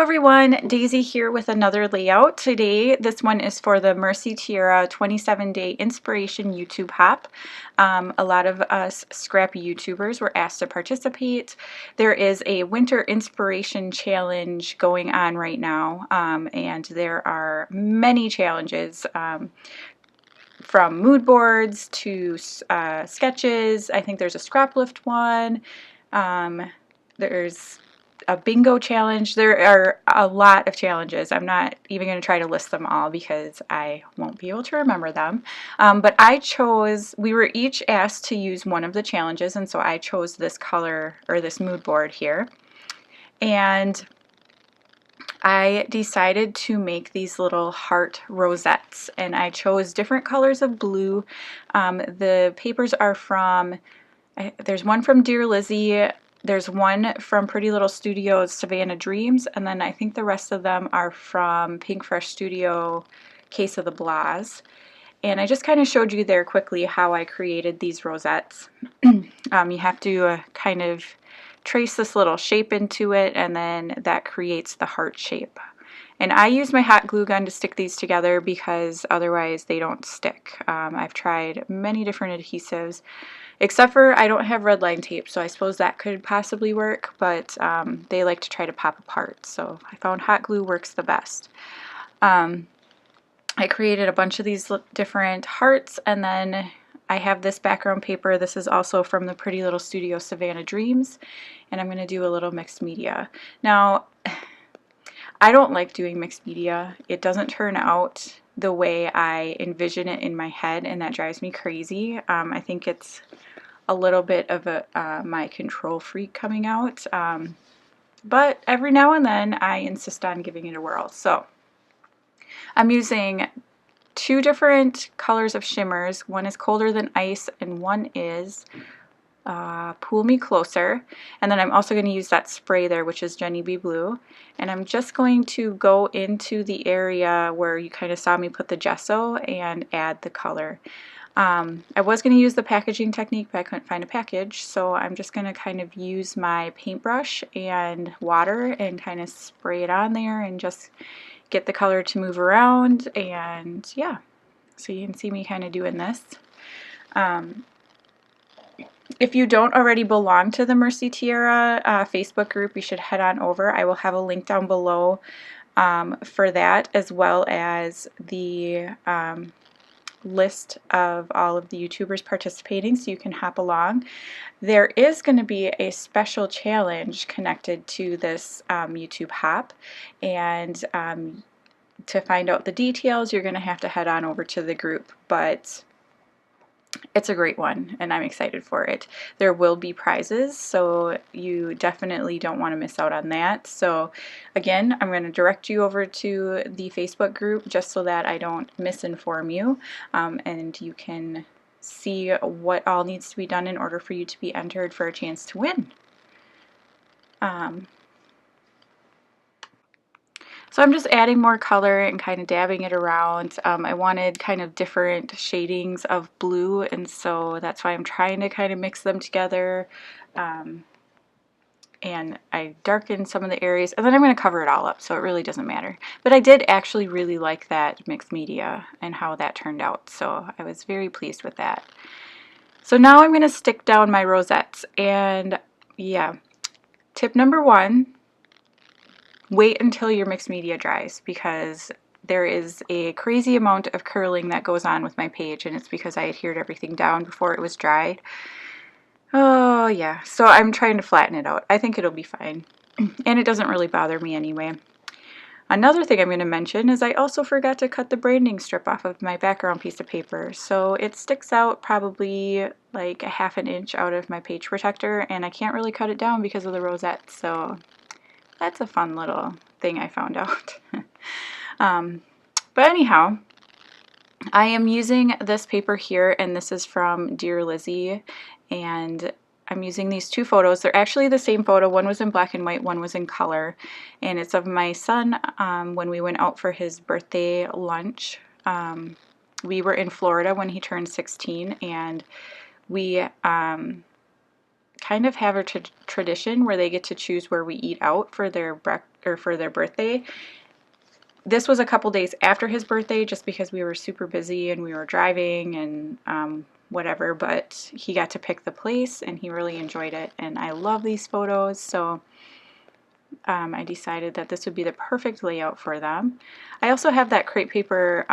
everyone, Daisy here with another layout. Today, this one is for the Mercy Tiara 27-day inspiration YouTube hop. A lot of us scrappy YouTubers were asked to participate. There is a winter inspiration challenge going on right now, and there are many challenges from mood boards to sketches. I think there's a scrap lift one. There's a bingo challenge. There are a lot of challenges. I'm not even going to try to list them all because I won't be able to remember them. But I chose, we were each asked to use one of the challenges, and so I chose this color or this mood board here. And I decided to make these little heart rosettes, and I chose different colors of blue. The papers are from, there's one from Dear Lizzy, there's one from Pretty Little Studios Savannah Dreams, and then I think the rest of them are from Pink Fresh Studio Case of the Blahs. And I just kind of showed you there quickly how I created these rosettes. You have to kind of trace this little shape into it, and then that creates the heart shape. And I use my hot glue gun to stick these together because otherwise they don't stick. I've tried many different adhesives, except for I don't have red line tape, so I suppose that could possibly work, but they like to try to pop apart. So I found hot glue works the best. I created a bunch of these different hearts, and then I have this background paper. This is also from the Pretty Little Studio Savannah Dreams, and I'm going to do a little mixed media. Now, I don't like doing mixed media. It doesn't turn out the way I envision it in my head, and that drives me crazy. I think it's a little bit of my control freak coming out, but every now and then I insist on giving it a whirl. So I'm using two different colors of shimmers. One is Colder Than Ice and one is Pull Me Closer. And then I'm also going to use that spray there, which is Jenny B. Blue. And I'm just going to go into the area where you kind of saw me put the gesso and add the color. I was going to use the packaging technique, but I couldn't find a package, so I'm just going to kind of use my paintbrush and water and kind of spray it on there and just get the color to move around. And yeah, so you can see me kind of doing this. If you don't already belong to the Mercy Tiara Facebook group, you should head on over. I will have a link down below for that, as well as the list of all of the YouTubers participating, so you can hop along. There is going to be a special challenge connected to this YouTube hop, and to find out the details, you're going to have to head on over to the group, but it's a great one, and I'm excited for it. There will be prizes, so you definitely don't want to miss out on that. So again, I'm going to direct you over to the Facebook group just so that I don't misinform you, and you can see what all needs to be done in order for you to be entered for a chance to win. So I'm just adding more color and kind of dabbing it around. I wanted kind of different shadings of blue, and so that's why I'm trying to kind of mix them together. And I darkened some of the areas, and then I'm going to cover it all up, so it really doesn't matter. But I did actually really like that mixed media and how that turned out, so I was very pleased with that. So now I'm going to stick down my rosettes, and yeah, tip number one, wait until your mixed media dries, because there is a crazy amount of curling that goes on with my page, and it's because I adhered everything down before it was dried. Oh yeah, so I'm trying to flatten it out. I think it'll be fine, and it doesn't really bother me anyway. Another thing I'm going to mention is I also forgot to cut the branding strip off of my background piece of paper, so it sticks out probably like a ½ an inch out of my page protector, and I can't really cut it down because of the rosettes, so that's a fun little thing I found out. But anyhow, I am using this paper here, and this is from Dear Lizzy, and I'm using these two photos. They're actually the same photo. One was in black and white, one was in color, and it's of my son when we went out for his birthday lunch. We were in Florida when he turned 16, and we kind of have a tradition where they get to choose where we eat out for their birthday. This was a couple days after his birthday just because we were super busy and we were driving and whatever, but he got to pick the place and he really enjoyed it, and I love these photos, so I decided that this would be the perfect layout for them. I also have that crepe paper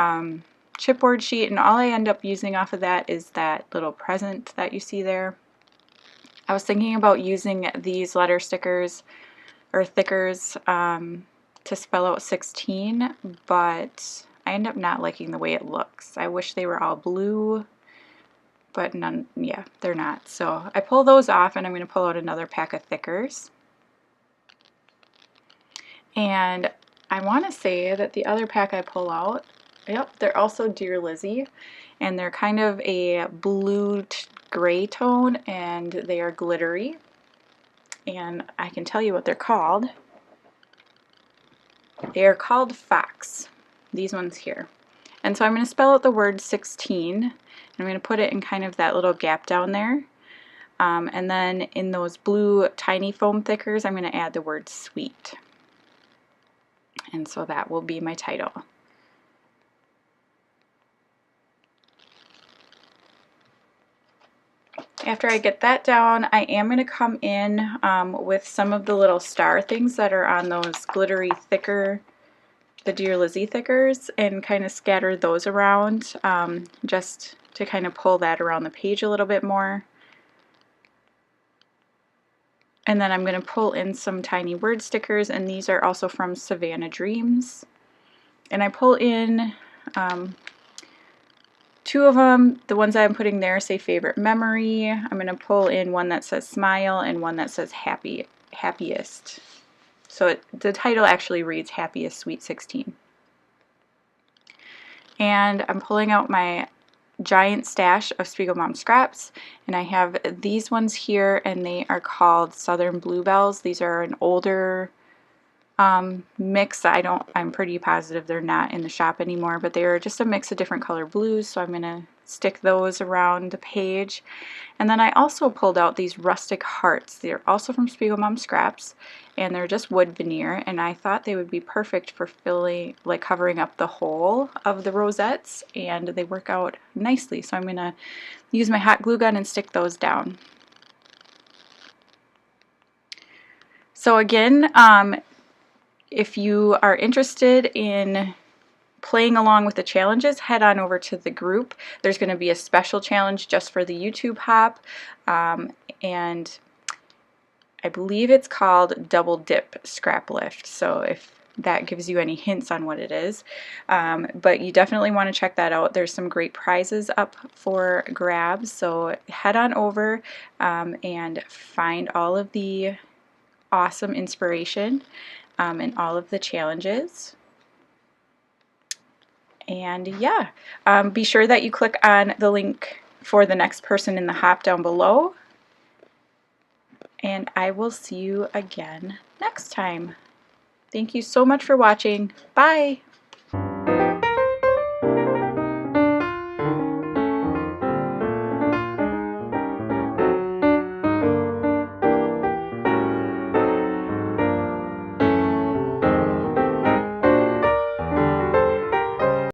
chipboard sheet, and all I end up using off of that is that little present that you see there. I was thinking about using these letter stickers or thickers to spell out 16, but I end up not liking the way it looks. I wish they were all blue, but none, yeah, they're not. So I pull those off, and I'm going to pull out another pack of thickers. And I want to say that the other pack I pull out, yep, they're also Dear Lizzie, and they're kind of a blue gray tone, and they are glittery, and I can tell you what they're called. They are called Fox, these ones here. And so I'm going to spell out the word 16, and I'm going to put it in kind of that little gap down there, and then in those blue tiny foam thickers I'm going to add the word sweet. And so that will be my title. After I get that down, I am going to come in with some of the little star things that are on those glittery thicker, the Dear Lizzie thickers, and kind of scatter those around just to kind of pull that around the page a little bit more. And then I'm going to pull in some tiny word stickers, and these are also from Savannah Dreams. And I pull in two of them. The ones I'm putting there say favorite memory. I'm going to pull in one that says smile and one that says happiest. So the title actually reads Happiest Sweet 16. And I'm pulling out my giant stash of Spiegel Mom scraps, and I have these ones here, and they are called Southern Bluebells. These are an older mix. I'm pretty positive they're not in the shop anymore, but they are just a mix of different color blues, so I'm going to stick those around the page. And then I also pulled out these rustic hearts. They're also from Spiegel Mom Scraps, and they're just wood veneer, and I thought they would be perfect for filling, like covering up the whole of the rosettes, and they work out nicely. So I'm going to use my hot glue gun and stick those down. So again, if you are interested in playing along with the challenges, head on over to the group. There's going to be a special challenge just for the YouTube hop, and I believe it's called Double Dip Scrap Lift, so if that gives you any hints on what it is. But you definitely want to check that out. There's some great prizes up for grabs, so head on over and find all of the awesome inspiration and all of the challenges. And yeah, be sure that you click on the link for the next person in the hop down below. And I will see you again next time. Thank you so much for watching. Bye!